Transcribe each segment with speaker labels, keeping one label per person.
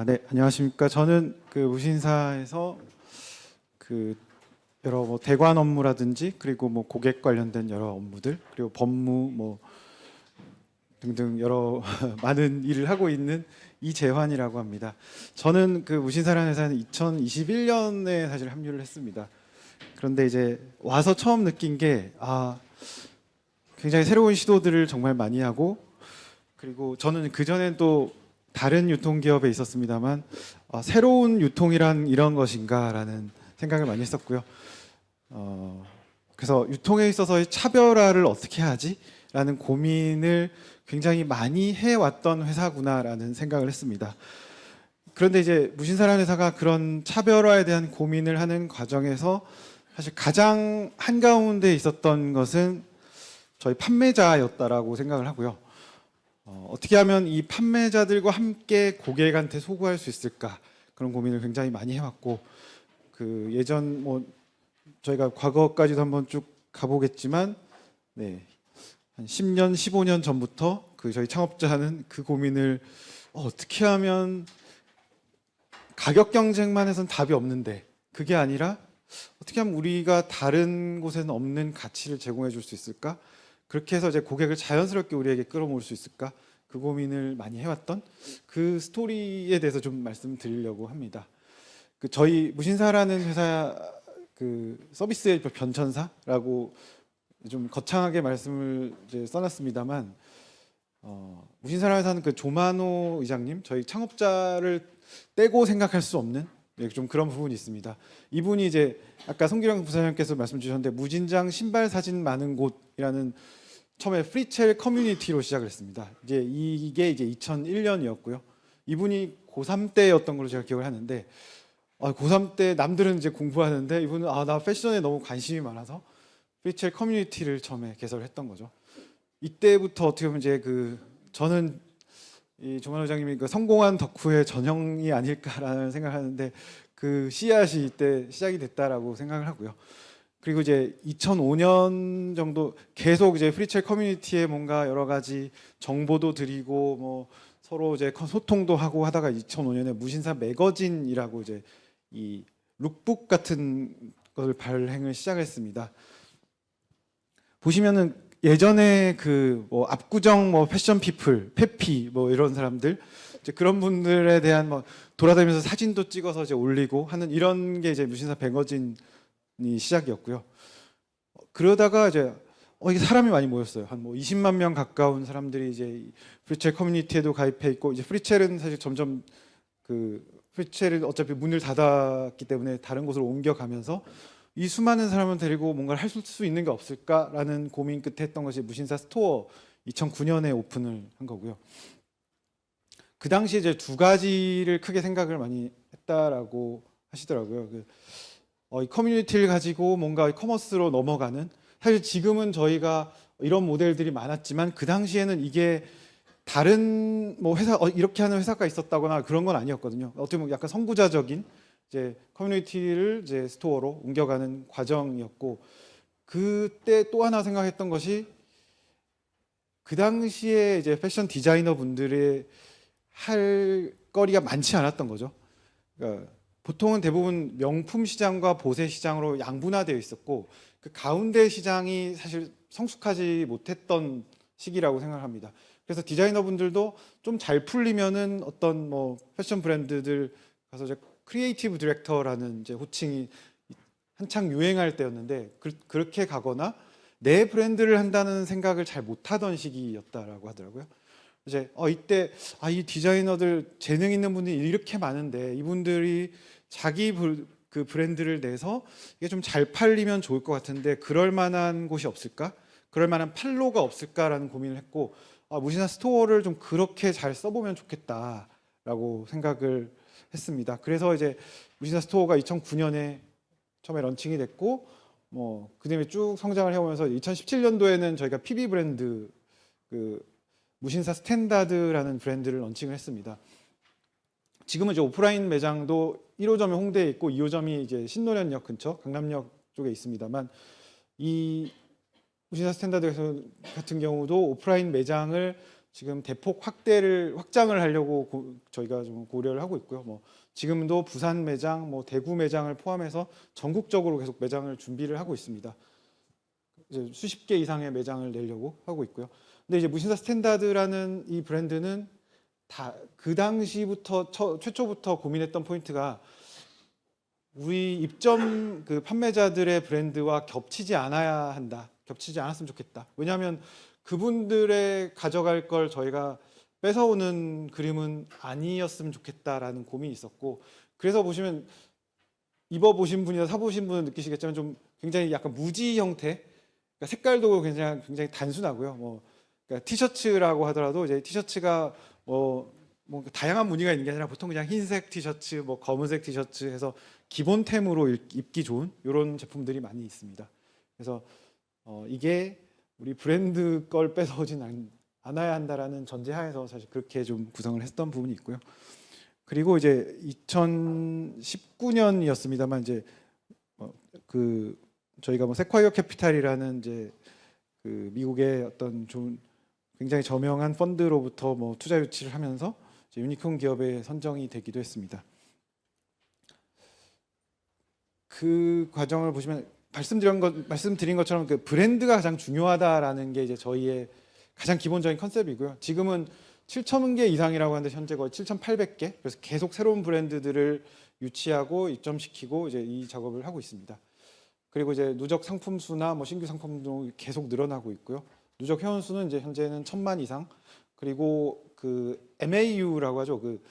Speaker 1: 네, 안녕하십니까. 저는 그 무신사에서 그 여러 뭐 대관 업무라든지 그리고 뭐 고객 관련된 여러 업무들 그리고 법무 뭐 등등 여러 많은 일을 하고 있는 이재환이라고 합니다. 저는 그 무신사라는 회사는 2021년에 사실 합류를 했습니다. 그런데 이제 와서 처음 느낀 게 굉장히 새로운 시도들을 정말 많이 하고, 그리고 저는 그전엔 또 다른 유통기업에 있었습니다만 새로운 유통이란 이런 것인가라는 생각을 많이 했었고요. 그래서 유통에 있어서의 차별화를 어떻게 하지? 라는 고민을 굉장히 많이 해왔던 회사구나라는 생각을 했습니다. 그런데 이제 무신사라는 회사가 그런 차별화에 대한 고민을 하는 과정에서 사실 가장 한가운데 있었던 것은 저희 판매자였다라고 생각을 하고요. 어떻게 하면 이 판매자들과 함께 고객한테 소구할 수 있을까, 그런 고민을 굉장히 많이 해왔고, 그 예전 뭐 저희가 과거까지도 한번 쭉 가보겠지만, 한 10년, 15년 전부터 그 저희 창업자는 그 고민을 어떻게 하면 가격 경쟁만 해서는 답이 없는데, 그게 아니라 어떻게 하면 우리가 다른 곳에는 없는 가치를 제공해 줄 수 있을까? 그렇게 해서 이제 고객을 자연스럽게 우리에게 끌어모을 수 있을까? 그 고민을 많이 해왔던 그 스토리에 대해서 좀 말씀드리려고 합니다. 그 저희 무신사라는 회사 그 서비스의 변천사라고 좀 거창하게 말씀을 이제 써놨습니다만, 무신사라는 회사는 그 조만호 의장님, 저희 창업자를 떼고 생각할 수 없는 좀 그런 부분이 있습니다. 이분이 이제 아까 송기령 부사장님께서 말씀 주셨는데, 무진장 신발 사진 많은 곳이라는 처음에 프리첼 커뮤니티로 시작을 했습니다. 이게 이제 2001년이었고요. 이분이 고3 때였던 걸로 제가 기억을 하는데, 고3 때 남들은 이제 공부하는데 이분은 나 패션에 너무 관심이 많아서 프리첼 커뮤니티를 처음에 개설을 했던 거죠. 이때부터 어떻게 보면 이제 저는 이 조만호 회장님이 그 성공한 덕후의 전형이 아닐까라는 생각을 하는데, 그 씨앗이 이때 시작이 됐다라고 생각을 하고요. 그리고 이제 2005년 정도 계속 이제 프리첼 커뮤니티에 뭔가 여러 가지 정보도 드리고 뭐 서로 이제 소통도 하고 하다가 2005년에 무신사 매거진이라고 이제 이 룩북 같은 것을 발행을 시작했습니다. 보시면은 예전에 그 뭐 압구정 뭐 패션 피플, 페피 뭐 이런 사람들, 이제 그런 분들에 대한 뭐 돌아다니면서 사진도 찍어서 이제 올리고 하는 이런 게 이제 무신사 매거진이 시작이었고요. 그러다가 이제 이게 사람이 많이 모였어요. 한 뭐 20만 명 가까운 사람들이 이제 프리첼 커뮤니티에도 가입해 있고, 이제 프리첼은 사실 점점 프리첼은 어차피 문을 닫았기 때문에 다른 곳으로 옮겨가면서 이 수많은 사람을 데리고 뭔가를 할 수 있는 게 없을까라는 고민 끝에 했던 것이 무신사 스토어 2009년에 오픈을 한 거고요. 그 당시에 이제 두 가지를 크게 생각을 많이 했다라고 하시더라고요. 이 커뮤니티를 가지고 뭔가 커머스로 넘어가는, 사실 지금은 저희가 이런 모델들이 많았지만 그 당시에는 이게 다른 뭐 회사 이렇게 하는 회사가 있었다거나 그런 건 아니었거든요. 어떻게 보면 약간 선구자적인 이제 커뮤니티를 이제 스토어로 옮겨가는 과정이었고, 그때 또 하나 생각했던 것이 그 당시에 이제 패션 디자이너 분들의 할 거리가 많지 않았던 거죠. 그러니까 보통은 대부분 명품 시장과 보세 시장으로 양분화되어 있었고, 그 가운데 시장이 사실 성숙하지 못했던 시기라고 생각합니다. 그래서 디자이너분들도 좀 잘 풀리면은 어떤 뭐 패션 브랜드들 가서 이제 크리에이티브 디렉터라는 이제 호칭이 한창 유행할 때였는데, 그렇게 가거나 내 브랜드를 한다는 생각을 잘 못하던 시기였다라고 하더라고요. 이제 이때 이 디자이너들 재능 있는 분들이 이렇게 많은데 이분들이 자기 그 브랜드를 내서 이게 좀 잘 팔리면 좋을 것 같은데 그럴 만한 곳이 없을까? 그럴 만한 판로가 없을까라는 고민을 했고, 무신사 스토어를 좀 그렇게 잘 써보면 좋겠다라고 생각을 했습니다. 그래서 이제 무신사 스토어가 2009년에 처음에 런칭이 됐고, 뭐 그다음에 쭉 성장을 해오면서 2017년도에는 저희가 PB 브랜드 그 무신사 스탠다드라는 브랜드를 런칭을 했습니다. 지금은 이제 오프라인 매장도 1호점이 홍대에 있고 2호점이 이제 신노련역 근처 강남역 쪽에 있습니다만, 이 무신사 스탠다드 같은 경우도 오프라인 매장을 지금 대폭 확장을 하려고 저희가 좀 고려를 하고 있고요. 뭐 지금도 부산 매장, 뭐 대구 매장을 포함해서 전국적으로 계속 매장을 준비를 하고 있습니다. 이제 수십 개 이상의 매장을 내려고 하고 있고요. 근데 이제 무신사 스탠다드라는 이 브랜드는 다 그 당시부터 최초부터 고민했던 포인트가 우리 입점 그 판매자들의 브랜드와 겹치지 않아야 한다. 겹치지 않았으면 좋겠다. 왜냐하면 그분들의 가져갈 걸 저희가 뺏어오는 그림은 아니었으면 좋겠다라는 고민이 있었고, 그래서 보시면 입어보신 분이나 사보신 분은 느끼시겠지만 좀 굉장히 약간 무지 형태, 그러니까 색깔도 굉장히 단순하고요. 뭐 그러니까 티셔츠라고 하더라도 이제 티셔츠가 뭐 다양한 무늬가 있는 게 아니라 보통 그냥 흰색 티셔츠, 뭐 검은색 티셔츠 해서 기본템으로 입기 좋은 이런 제품들이 많이 있습니다. 그래서 이게 우리 브랜드 걸 뺏어오진 않아야 한다라는 전제하에서 사실 그렇게 좀 구성을 했던 부분이 있고요. 그리고 이제 2019년이었습니다만 이제 그 저희가 뭐 세콰이어 캐피탈이라는 이제 그 미국의 어떤 좀 굉장히 저명한 펀드로부터 뭐 투자 유치를 하면서 이제 유니콘 기업에 선정이 되기도 했습니다. 그 과정을 보시면 말씀드린 것처럼 그 브랜드가 가장 중요하다라는 게 이제 저희의 가장 기본적인 컨셉이고요. 지금은 7,000개 이상이라고 하는데 현재 거의 7,800개. 그래서 계속 새로운 브랜드들을 유치하고 입점시키고 이제 이 작업을 하고 있습니다. 그리고 이제 누적 상품 수나 뭐 신규 상품도 계속 늘어나고 있고요. 누적 회원 수는 이제 현재는 1,000만 이상. 그리고 그 MAU라고 하죠. 그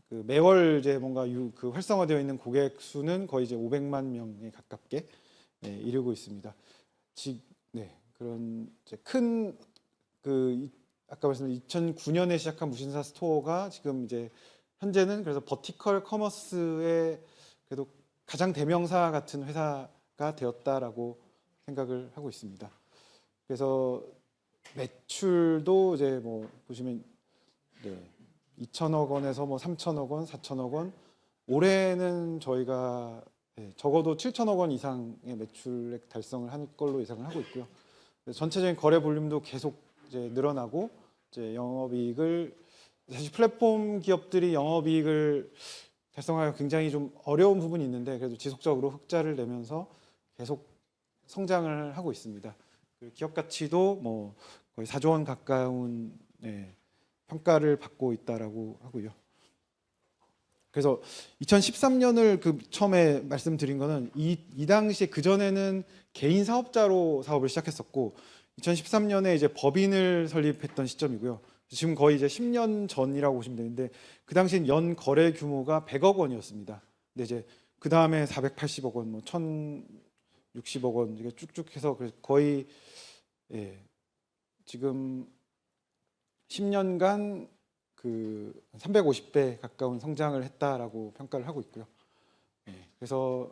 Speaker 1: 매월 이제 뭔가 그 활성화되어 있는 고객 수는 거의 이제 500만 명에 가깝게 이르고 있습니다. 네, 그런 이제 큰 그 아까 말씀드린 2009년에 시작한 무신사 스토어가 지금 이제 현재는 그래서 버티컬 커머스의 그래도 가장 대명사 같은 회사가 되었다라고 생각을 하고 있습니다. 그래서 매출도 이제 뭐 보시면 2천억 원에서 뭐 3천억 원, 4천억 원, 올해는 저희가 적어도 7천억 원 이상의 매출액 달성을 할 걸로 예상을 하고 있고요. 전체적인 거래 볼륨도 계속 이제 늘어나고 이제 영업이익을 사실 플랫폼 기업들이 영업이익을 달성하기가 굉장히 좀 어려운 부분이 있는데 그래도 지속적으로 흑자를 내면서 계속 성장을 하고 있습니다. 기업 가치도 뭐 거의 4조 원 가까운 평가를 받고 있다라고 하고요. 그래서 2013년을 그 처음에 말씀드린 거는 이 당시에 그 전에는 개인 사업자로 사업을 시작했었고 2013년에 이제 법인을 설립했던 시점이고요. 지금 거의 이제 10년 전이라고 보시면 되는데 그 당시엔 연 거래 규모가 100억 원이었습니다. 근데 이제 그 다음에 480억 원, 뭐 1,060억 원 이게 쭉쭉 해서 거의 지금 10년간 그 350배 가까운 성장을 했다라고 평가를 하고 있고요. 그래서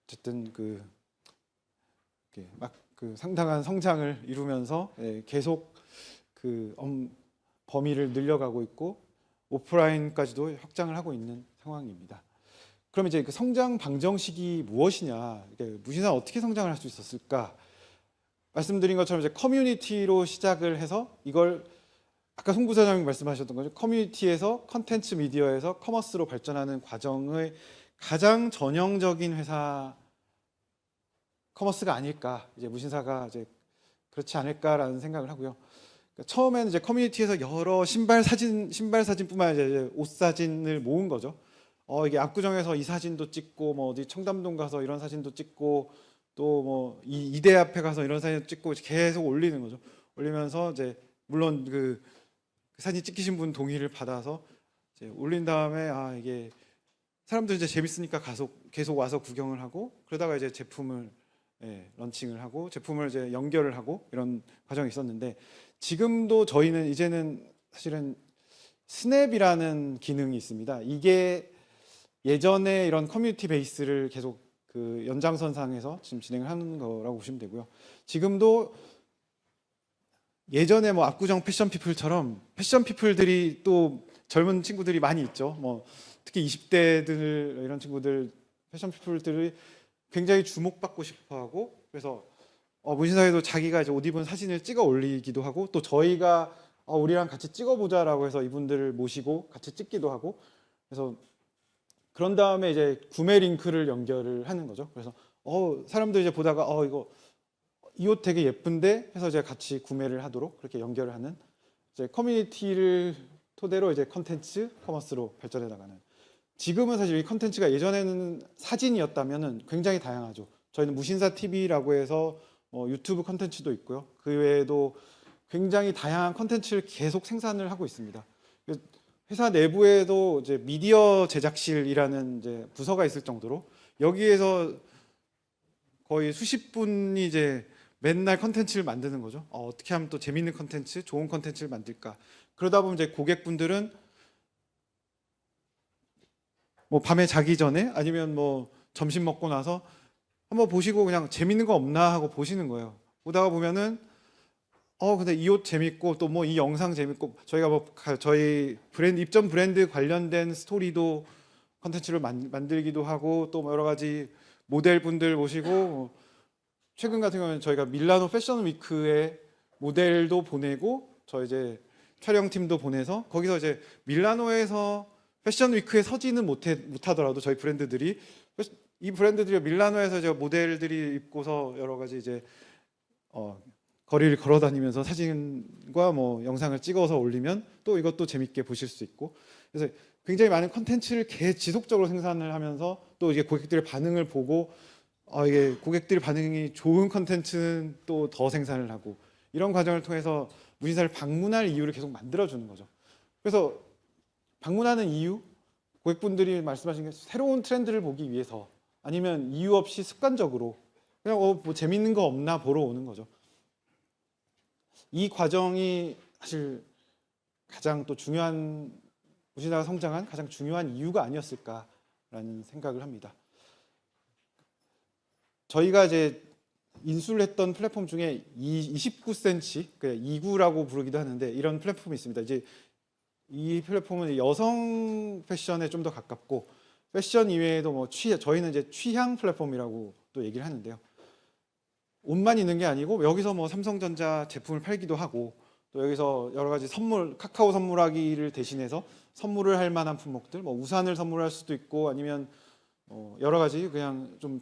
Speaker 1: 어쨌든 막 그 상당한 성장을 이루면서 계속 그 범위를 늘려가고 있고 오프라인까지도 확장을 하고 있는 상황입니다. 그럼 이제 그 성장 방정식이 무엇이냐? 무신사 어떻게 성장을 할 수 있었을까? 말씀드린 것처럼 이제 커뮤니티로 시작을 해서 이걸 아까 송 부사장님 말씀하셨던 거죠. 커뮤니티에서 컨텐츠 미디어에서 커머스로 발전하는 과정의 가장 전형적인 회사 커머스가 아닐까. 이제 무신사가 이제 그렇지 않을까라는 생각을 하고요. 그러니까 처음에는 이제 커뮤니티에서 여러 신발 사진뿐만 아니라 이제 옷 사진을 모은 거죠. 이게 압구정에서 이 사진도 찍고 뭐 어디 청담동 가서 이런 사진도 찍고 또 뭐 이대 앞에 가서 이런 사진 찍고 계속 올리는 거죠. 올리면서 이제 물론 그 사진 찍히신 분 동의를 받아서 이제 올린 다음에 이게 사람들이 이제 재밌으니까 계속 와서 구경을 하고 그러다가 이제 제품을 런칭을 하고 제품을 이제 연결을 하고 이런 과정이 있었는데 지금도 저희는 이제는 사실은 스냅이라는 기능이 있습니다. 이게 예전에 이런 커뮤니티 베이스를 계속 그 연장선상에서 지금 진행을 하는 거라고 보시면 되고요. 지금도 예전에 뭐 압구정 패션 피플처럼 패션 피플들이 또 젊은 친구들이 많이 있죠. 뭐 특히 20대들 이런 친구들 패션 피플들이 굉장히 주목받고 싶어하고 그래서 문신사에도 자기가 이제 옷 입은 사진을 찍어 올리기도 하고 또 저희가 우리랑 같이 찍어보자라고 해서 이분들을 모시고 같이 찍기도 하고 그래서 그런 다음에 이제 구매 링크를 연결을 하는 거죠. 그래서 사람들 이제 보다가 이거 이 옷 되게 예쁜데 해서 이제 같이 구매를 하도록 그렇게 연결을 하는 이제 커뮤니티를 토대로 이제 컨텐츠 커머스로 발전해 나가는. 지금은 사실 이 컨텐츠가 예전에는 사진이었다면은 굉장히 다양하죠. 저희는 무신사 TV라고 해서 유튜브 컨텐츠도 있고요. 그 외에도 굉장히 다양한 컨텐츠를 계속 생산을 하고 있습니다. 회사 내부에도 이제 미디어 제작실이라는 이제 부서가 있을 정도로 여기에서 거의 수십 분이 이제 맨날 컨텐츠를 만드는 거죠. 어떻게 하면 또 재밌는 컨텐츠, 좋은 컨텐츠를 만들까. 그러다 보면 이제 고객분들은 뭐 밤에 자기 전에 아니면 뭐 점심 먹고 나서 한번 보시고 그냥 재밌는 거 없나 하고 보시는 거예요. 보다가 보면은 근데 이 옷 재밌고 또 뭐 이 영상 재밌고 저희가 뭐 저희 브랜드 입점 브랜드 관련된 스토리도 컨텐츠를 만들기도 하고 또 여러 가지 모델분들 모시고 최근 같은 경우는 저희가 밀라노 패션 위크에 모델도 보내고 저 이제 촬영팀도 보내서 거기서 이제 밀라노에서 패션 위크에 서지는 못하더라도 저희 브랜드들이 이 브랜드들이 밀라노에서 이제 모델들이 입고서 여러 가지 이제 거리를 걸어 다니면서 사진과 뭐 영상을 찍어서 올리면 또 이것도 재밌게 보실 수 있고 그래서 굉장히 많은 컨텐츠를 지속적으로 생산을 하면서 또 이게 고객들의 반응을 보고 이게 고객들의 반응이 좋은 컨텐츠는 또 더 생산을 하고 이런 과정을 통해서 무신사를 방문할 이유를 계속 만들어 주는 거죠. 그래서 방문하는 이유 고객분들이 말씀하신 게 새로운 트렌드를 보기 위해서 아니면 이유 없이 습관적으로 그냥 뭐 재밌는 거 없나 보러 오는 거죠. 이 과정이 사실 가장 또 중요한 무신사가 성장한 가장 중요한 이유가 아니었을까라는 생각을 합니다. 저희가 이제 인수를 했던 플랫폼 중에 29cm, 2구라고 부르기도 하는데 이런 플랫폼이 있습니다. 이제 이 플랫폼은 여성 패션에 좀 더 가깝고 패션 이외에도 뭐 저희는 이제 취향 플랫폼이라고 또 얘기를 하는데요. 옷만 있는 게 아니고 여기서 뭐 삼성전자 제품을 팔기도 하고 또 여기서 여러 가지 선물 카카오 선물하기를 대신해서 선물을 할 만한 품목들 뭐 우산을 선물할 수도 있고 아니면 여러 가지 그냥 좀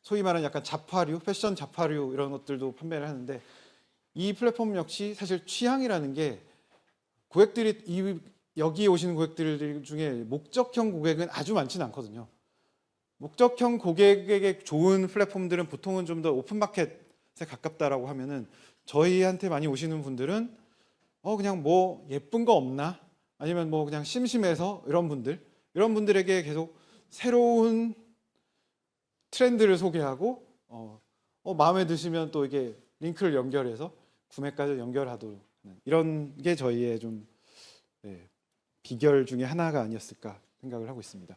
Speaker 1: 소위 말하는 약간 잡화류 패션 잡화류 이런 것들도 판매를 하는데 이 플랫폼 역시 사실 취향이라는 게 고객들이 여기에 오시는 고객들 중에 목적형 고객은 아주 많지는 않거든요. 목적형 고객에게 좋은 플랫폼들은 보통은 좀 더 오픈마켓에 가깝다라고 하면은 저희한테 많이 오시는 분들은 그냥 뭐 예쁜 거 없나 아니면 뭐 그냥 심심해서 이런 분들에게 계속 새로운 트렌드를 소개하고 마음에 드시면 또 이게 링크를 연결해서 구매까지 연결하도록 하는 이런 게 저희의 좀 비결 중에 하나가 아니었을까 생각을 하고 있습니다.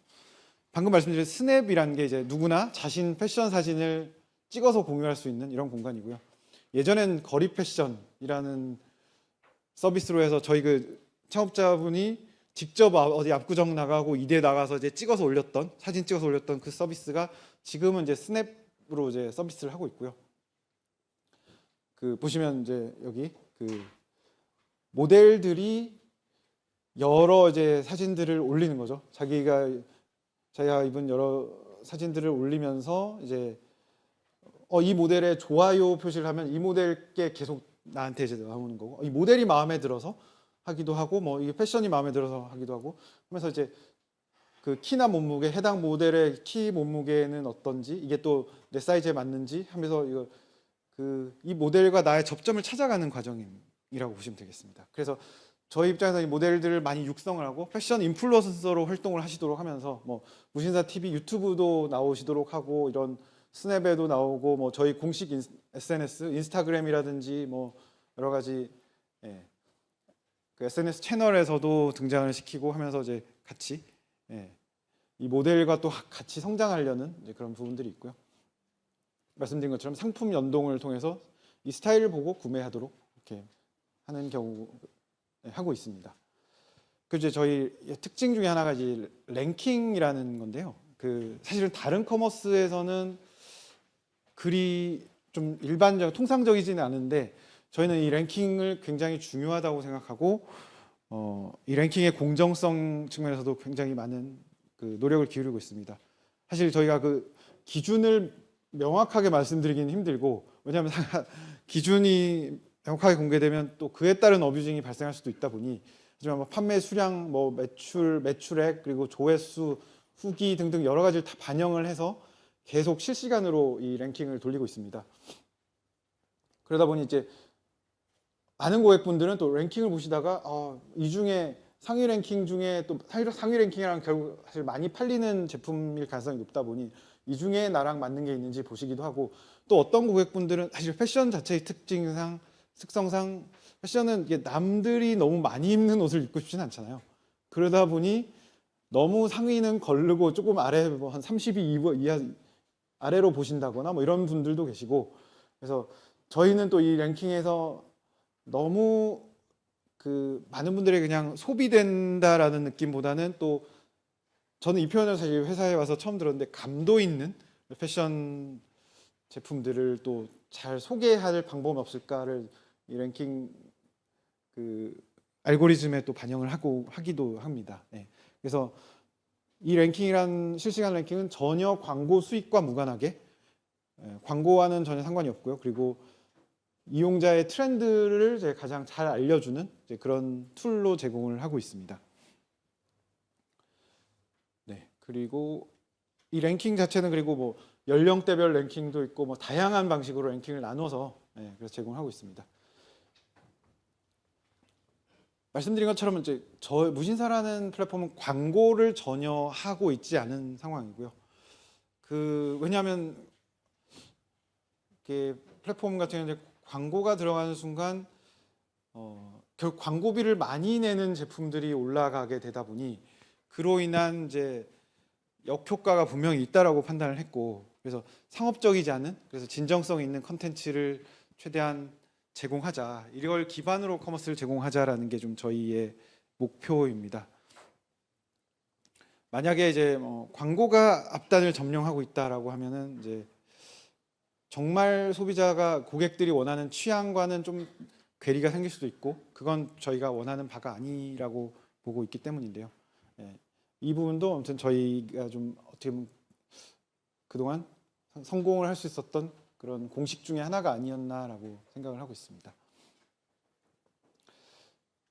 Speaker 1: 방금 말씀드린 스냅이라는 게 이제 누구나 자신 패션 사진을 찍어서 공유할 수 있는 이런 공간이고요. 예전엔 거리 패션이라는 서비스로 해서 저희 그 창업자분이 직접 어디 압구정 나가고 이대 나가서 이제 사진 찍어서 올렸던 그 서비스가 지금은 이제 스냅으로 이제 서비스를 하고 있고요. 그 보시면 이제 여기 그 모델들이 여러 이제 사진들을 올리는 거죠. 자기가 입은 여러 사진들을 올리면서 이제 이 모델의 좋아요 표시를 하면 이 모델께 계속 나한테 이제 나오는 거고 이 모델이 마음에 들어서 하기도 하고 뭐 이 패션이 마음에 들어서 하기도 하고 하면서 이제 그 키나 몸무게 해당 모델의 키 몸무게는 어떤지 이게 또 내 사이즈에 맞는지 하면서 이 모델과 나의 접점을 찾아가는 과정이라고 보시면 되겠습니다. 그래서 저희 입장에서 이 모델들을 많이 육성을 하고 패션 인플루언서로 활동을 하시도록 하면서 뭐 무신사 TV 유튜브도 나오시도록 하고 이런 스냅에도 나오고 뭐 저희 공식 SNS 인스타그램이라든지 뭐 여러 가지 그 SNS 채널에서도 등장을 시키고 하면서 이제 같이 이 모델과 또 같이 성장하려는 이제 그런 부분들이 있고요. 말씀드린 것처럼 상품 연동을 통해서 이 스타일을 보고 구매하도록 이렇게 하는 경우 하고 있습니다. 그 이제 저희 특징 중에 하나가 이제 랭킹이라는 건데요. 그 사실은 다른 커머스에서는 글이 좀 일반적 통상적이지는 않은데 저희는 이 랭킹을 굉장히 중요하다고 생각하고 이 랭킹의 공정성 측면에서도 굉장히 많은 그 노력을 기울이고 있습니다. 사실 저희가 그 기준을 명확하게 말씀드리기는 힘들고 왜냐하면 기준이 명확하게 공개되면 또 그에 따른 어뷰징이 발생할 수도 있다 보니 하지만 뭐 판매 수량, 뭐 매출액 그리고 조회수, 후기 등등 여러 가지를 다 반영을 해서 계속 실시간으로 이 랭킹을 돌리고 있습니다. 그러다 보니 이제 많은 고객분들은 또 랭킹을 보시다가 이 중에 상위 랭킹 중에 또 상위 랭킹이랑 결국 사실 많이 팔리는 제품일 가능성이 높다 보니 이 중에 나랑 맞는 게 있는지 보시기도 하고 또 어떤 고객분들은 사실 패션 자체의 특성상 패션은 이게 남들이 너무 많이 입는 옷을 입고 싶지는 않잖아요. 그러다 보니 너무 상위는 거르고 조금 아래 뭐 한 32 이하 아래로 보신다거나 뭐 이런 분들도 계시고 그래서 저희는 또 이 랭킹에서 너무 그 많은 분들이 그냥 소비된다라는 느낌보다는 또 저는 이 표현을 사실 회사에 와서 처음 들었는데 감도 있는 패션 제품들을 또 잘 소개할 방법이 없을까를 이 랭킹 그 알고리즘에 또 반영을 하기도 합니다. 네. 그래서 이 랭킹이란 실시간 랭킹은 전혀 광고 수익과 무관하게 광고와는 전혀 상관이 없고요. 그리고 이용자의 트렌드를 이제 가장 잘 알려주는 이제 그런 툴로 제공을 하고 있습니다. 네, 그리고 이 랭킹 자체는 그리고 뭐 연령대별 랭킹도 있고 뭐 다양한 방식으로 랭킹을 나눠서 그래서 제공하고 있습니다. 말씀드린 것처럼 이제 무신사라는 플랫폼은 광고를 전혀 하고 있지 않은 상황이고요. 왜냐하면 이게 플랫폼 같은 경우는 광고가 들어가는 순간 결국 광고비를 많이 내는 제품들이 올라가게 되다 보니 그로 인한 이제 역효과가 분명히 있다라고 판단을 했고 그래서 상업적이지 않은 그래서 진정성 있는 컨텐츠를 최대한 제공하자 이걸 기반으로 커머스를 제공하자라는 게 좀 저희의 목표입니다. 만약에 이제 광고가 앞단을 점령하고 있다라고 하면은 이제 정말 소비자가 고객들이 원하는 취향과는 좀 괴리가 생길 수도 있고 그건 저희가 원하는 바가 아니라고 보고 있기 때문인데요. 이 부분도 아무튼 저희가 좀 어떻게 보면 그동안 성공을 할 수 있었던 그런 공식 중에 하나가 아니었나라고 생각을 하고 있습니다.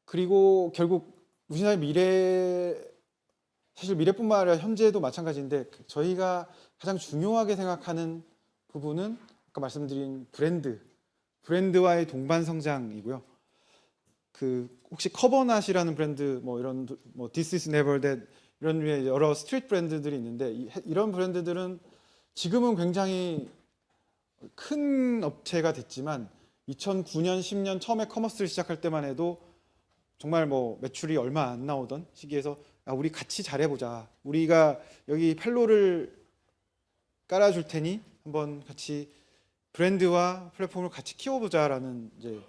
Speaker 1: 그리고 결국 무신사의 사실 미래뿐만 아니라 현재도 마찬가지인데 저희가 가장 중요하게 생각하는 부분은 아까 말씀드린 브랜드와의 동반 성장이고요. 혹시 커버낫이라는 브랜드 이런 This is never that 이런 류의 여러 스트리트 브랜드들이 있는데 이런 브랜드들은 지금은 굉장히 큰 업체가 됐지만 2009년, 10년 처음에 커머스를 시작할 때만 해도 정말 매출이 얼마 안 나오던 시기에서 우리 같이 잘해보자. 우리가 여기 팔로를 깔아줄 테니 한번 같이 브랜드와 플랫폼을 같이 키워보자라는 이제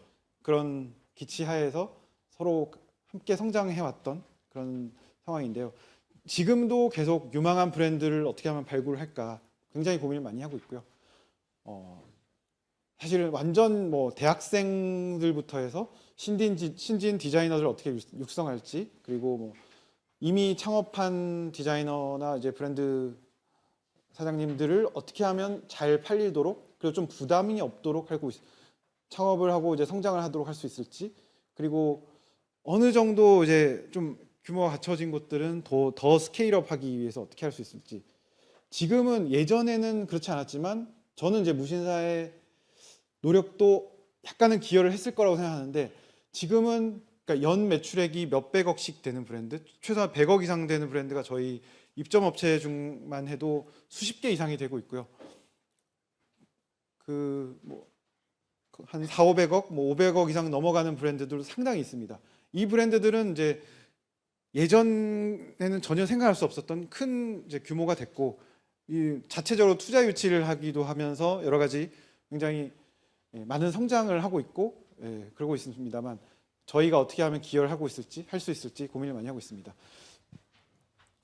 Speaker 1: 그런 기치하에서 서로 함께 성장해왔던 그런 상황인데요. 지금도 계속 유망한 브랜드를 어떻게 하면 발굴할까 굉장히 고민을 많이 하고 있고요. 사실 완전 대학생들부터 해서 신진 디자이너들을 어떻게 육성할지 그리고 이미 창업한 디자이너나 이제 브랜드 사장님들을 어떻게 하면 잘 팔리도록 그리고 좀 부담이 없도록 창업을 하고 이제 성장을 하도록 할 수 있을지 그리고 어느 정도 이제 좀 규모가 갖춰진 곳들은 더 스케일업하기 위해서 어떻게 할 수 있을지 지금은 예전에는 그렇지 않았지만 저는 이제 무신사의 노력도 약간은 기여를 했을 거라고 생각하는데 지금은 그러니까 연 매출액이 몇백억씩 되는 브랜드 최소한 100억 이상 되는 브랜드가 저희 입점 업체 중만 해도 수십 개 이상이 되고 있고요. 한 4, 500억, 500억 이상 넘어가는 브랜드들도 상당히 있습니다. 이 브랜드들은 이제 예전에는 전혀 생각할 수 없었던 큰 이제 규모가 됐고 이 자체적으로 투자 유치를 하기도 하면서 여러 가지 굉장히 많은 성장을 하고 있고 그러고 있습니다만 저희가 어떻게 하면 기여를 하고 있을지 할 수 있을지 고민을 많이 하고 있습니다.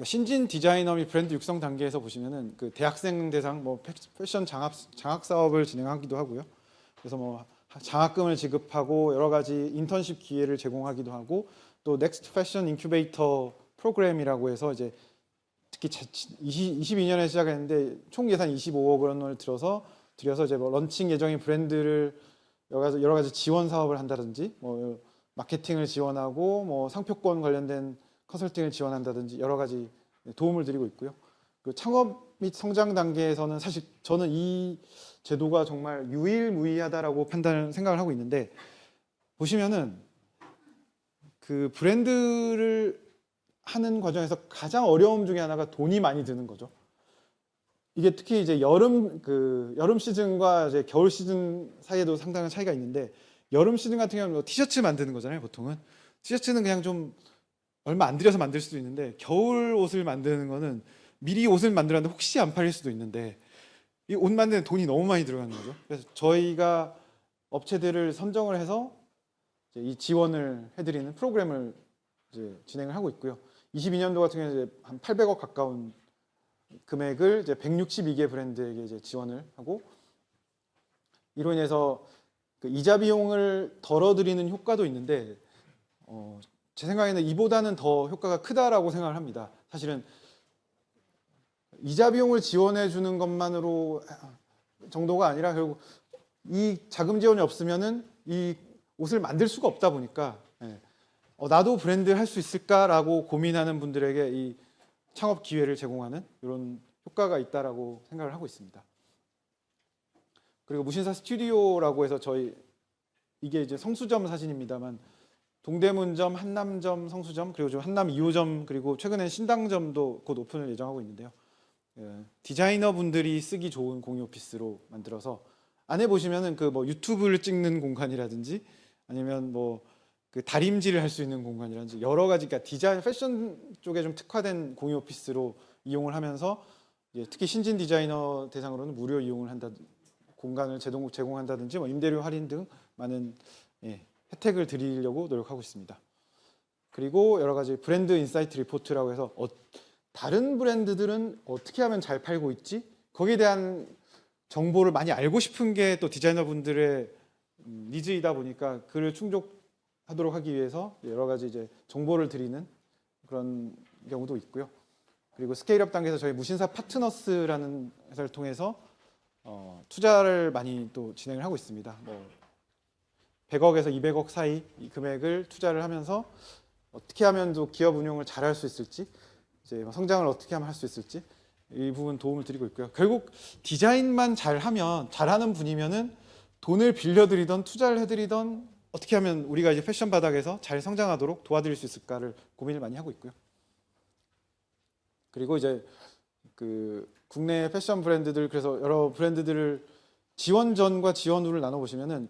Speaker 1: 신진 디자이너 및 브랜드 육성 단계에서 보시면은 그 대학생 대상 뭐 패션 장학 사업을 진행하기도 하고요. 그래서 뭐 장학금을 지급하고 여러 가지 인턴십 기회를 제공하기도 하고 또 넥스트 패션 인큐베이터 프로그램이라고 해서 이제 특히 22년에 시작했는데 총 예산 25억 원을 들여서 이제 뭐 런칭 예정인 브랜드를 여러 가지 지원 사업을 한다든지 뭐 마케팅을 지원하고 뭐 상표권 관련된 컨설팅을 지원한다든지 여러 가지 도움을 드리고 있고요. 그 창업 및 성장 단계에서는 사실 저는 이 제도가 정말 유일무이하다라고 생각을 하고 있는데, 보시면은 그 브랜드를 하는 과정에서 가장 어려움 중에 하나가 돈이 많이 드는 거죠. 이게 특히 이제 여름 시즌과 이제 겨울 시즌 사이에도 상당한 차이가 있는데, 여름 시즌 같은 경우는 티셔츠 만드는 거잖아요. 보통은 티셔츠는 그냥 좀 얼마 안 들여서 만들 수도 있는데, 겨울 옷을 만드는 거는 미리 옷을 만들었는데 혹시 안 팔릴 수도 있는데 이 옷 만드는 돈이 너무 많이 들어가는 거죠. 그래서 저희가 업체들을 선정을 해서 이제 이 지원을 해드리는 프로그램을 이제 진행을 하고 있고요. 22년도 같은 경우는 이제 한 800억 가까운 금액을 이제 162개 브랜드에게 이제 지원을 하고, 이로 인해서 그 이자 비용을 덜어드리는 효과도 있는데, 제 생각에는 이보다는 더 효과가 크다라고 생각을 합니다. 사실은 이자 비용을 지원해 주는 것만으로 정도가 아니라 결국 이 자금 지원이 없으면은 이 옷을 만들 수가 없다 보니까 나도 브랜드 할 수 있을까라고 고민하는 분들에게 이 창업 기회를 제공하는 이런 효과가 있다라고 생각을 하고 있습니다. 그리고 무신사 스튜디오라고 해서 이게 이제 성수점 사진입니다만, 동대문점, 한남점, 성수점, 그리고 좀 한남 2호점, 그리고 최근에 신당점도 곧 오픈을 예정하고 있는데요. 디자이너 분들이 쓰기 좋은 공유 오피스로 만들어서 안에 보시면은 그 뭐 유튜브를 찍는 공간이라든지 아니면 뭐 그 다림질을 할 수 있는 공간이라든지 여러 가지, 그러니까 디자인 패션 쪽에 좀 특화된 공유 오피스로 이용을 하면서 특히 신진 디자이너 대상으로는 무료 이용을 공간을 제공한다든지 뭐 임대료 할인 등 많은 혜택을 드리려고 노력하고 있습니다. 그리고 여러 가지 브랜드 인사이트 리포트라고 해서 다른 브랜드들은 어떻게 하면 잘 팔고 있지? 거기에 대한 정보를 많이 알고 싶은 게 또 디자이너분들의 니즈이다 보니까 그를 충족하도록 하기 위해서 여러 가지 이제 정보를 드리는 그런 경우도 있고요. 그리고 스케일업 단계에서 저희 무신사 파트너스라는 회사를 통해서 투자를 많이 또 진행을 하고 있습니다. 뭐 100억에서 200억 사이 이 금액을 투자를 하면서 어떻게 하면 또 기업 운용을 잘할 수 있을지, 이제 성장을 어떻게 하면 할 수 있을지 이 부분 도움을 드리고 있고요. 결국 디자인만 잘하는 분이면은 돈을 빌려드리던 투자를 해드리던 어떻게 하면 우리가 이제 패션 바닥에서 잘 성장하도록 도와드릴 수 있을까를 고민을 많이 하고 있고요. 그리고 이제 그 국내 패션 브랜드들, 그래서 여러 브랜드들을 지원전과 지원 후를 나눠보시면은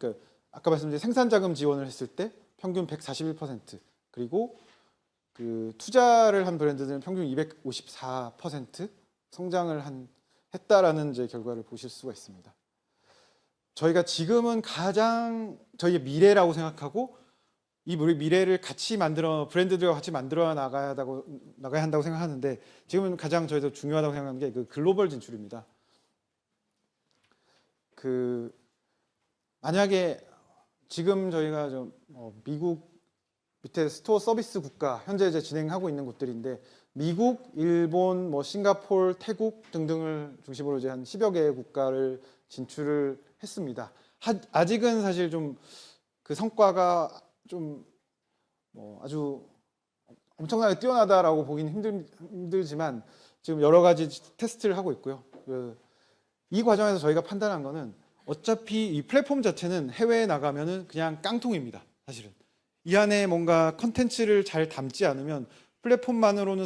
Speaker 1: 아까 말씀드린 생산자금 지원을 했을 때 평균 141%, 그리고 그 투자를 한 브랜드들은 평균 254% 성장을 했다라는 이제 결과를 보실 수가 있습니다. 저희가 지금은 가장 저희의 미래라고 생각하고 이 미래를 같이 브랜드들과 같이 만들어 나가야 한다고 생각하는데, 지금은 가장 저희도 중요하다고 생각하는 게 그 글로벌 진출입니다. 만약에 지금 저희가 미국 밑에 스토어 서비스 국가 현재 이제 진행하고 있는 곳들인데, 미국, 일본, 뭐 싱가포르, 태국 등등을 중심으로 이제 한 10여 개의 국가를 진출을 했습니다. 아직은 사실 좀 그 성과가 좀 아주 엄청나게 뛰어나다라고 보기는 힘들지만 지금 여러 가지 테스트를 하고 있고요. 이 과정에서 저희가 판단한 거는 어차피 이 플랫폼 자체는 해외에 나가면은 그냥 깡통입니다. 사실은 이 안에 뭔가 컨텐츠를 잘 담지 않으면 플랫폼만으로는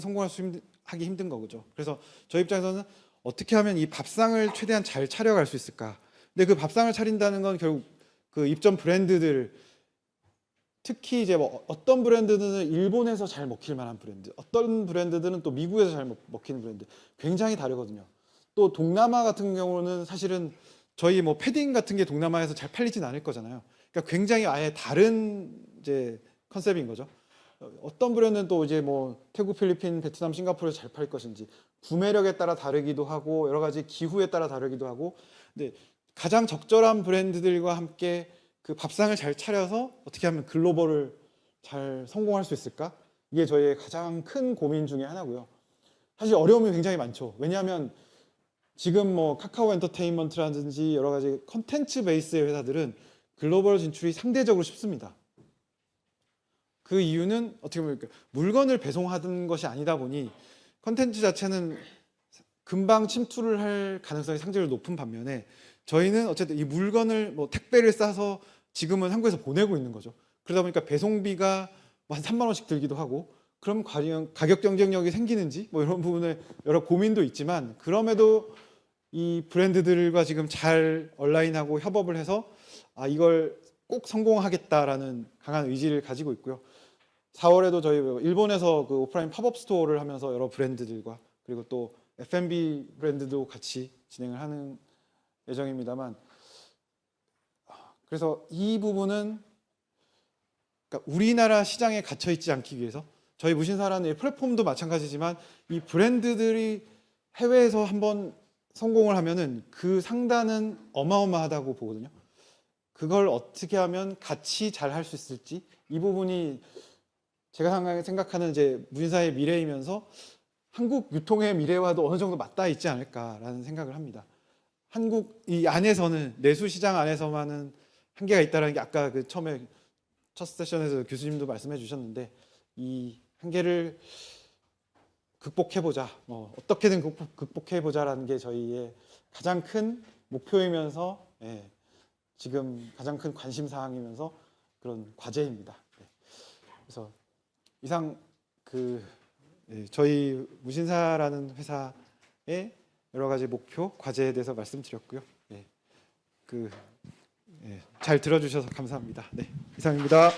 Speaker 1: 하기 힘든 거죠. 그래서 저희 입장에서는 어떻게 하면 이 밥상을 최대한 잘 차려갈 수 있을까. 근데 그 밥상을 차린다는 건 결국 그 입점 브랜드들, 특히 이제 뭐 어떤 브랜드들은 일본에서 잘 먹힐 만한 브랜드, 어떤 브랜드들은 또 미국에서 잘 먹히는 브랜드, 굉장히 다르거든요. 또 동남아 같은 경우는 사실은 저희 뭐 패딩 같은 게 동남아에서 잘 팔리진 않을 거잖아요. 그러니까 굉장히 아예 다른 이제 컨셉인 거죠. 어떤 브랜드는 또 이제 뭐 태국, 필리핀, 베트남, 싱가포르에서 잘 팔 것인지 구매력에 따라 다르기도 하고 여러 가지 기후에 따라 다르기도 하고 근데 가장 적절한 브랜드들과 함께 그 밥상을 잘 차려서 어떻게 하면 글로벌을 잘 성공할 수 있을까? 이게 저희의 가장 큰 고민 중에 하나고요. 사실 어려움이 굉장히 많죠. 왜냐하면 지금 뭐 카카오 엔터테인먼트라든지 여러 가지 컨텐츠 베이스의 회사들은 글로벌 진출이 상대적으로 쉽습니다. 그 이유는 어떻게 보면 물건을 배송하던 것이 아니다 보니 컨텐츠 자체는 금방 침투를 할 가능성이 상대적으로 높은 반면에 저희는 어쨌든 이 물건을 뭐 택배를 싸서 지금은 한국에서 보내고 있는 거죠. 그러다 보니까 배송비가 한 3만 원씩 들기도 하고 그럼 과연 가격 경쟁력이 생기는지 뭐 이런 부분에 여러 고민도 있지만 그럼에도 이 브랜드들과 지금 잘 얼라인하고 협업을 해서 이걸 꼭 성공하겠다라는 강한 의지를 가지고 있고요. 4월에도 저희 일본에서 그 오프라인 팝업 스토어를 하면서 여러 브랜드들과 그리고 또 F&B 브랜드도 같이 진행을 하는 예정입니다만 그래서 이 부분은 그러니까 우리나라 시장에 갇혀 있지 않기 위해서 저희 무신사라는 플랫폼도 마찬가지지만 이 브랜드들이 해외에서 한번 성공을 하면은 그 상단은 어마어마하다고 보거든요. 그걸 어떻게 하면 같이 잘 할 수 있을지 이 부분이 제가 생각하는 이제 무신사의 미래이면서 한국 유통의 미래와도 어느 정도 맞닿아 있지 않을까라는 생각을 합니다. 한국 이 안에서는 내수 시장 안에서만은 한계가 있다는 게 아까 그 처음에 첫 세션에서 교수님도 말씀해 주셨는데 이 한계를 극복해보자, 어떻게든 극복해보자라는 게 저희의 가장 큰 목표이면서 지금 가장 큰 관심 사항이면서 그런 과제입니다. 그래서 이상 저희 무신사라는 회사의 여러 가지 목표, 과제에 대해서 말씀드렸고요. 잘 들어주셔서 감사합니다. 이상입니다.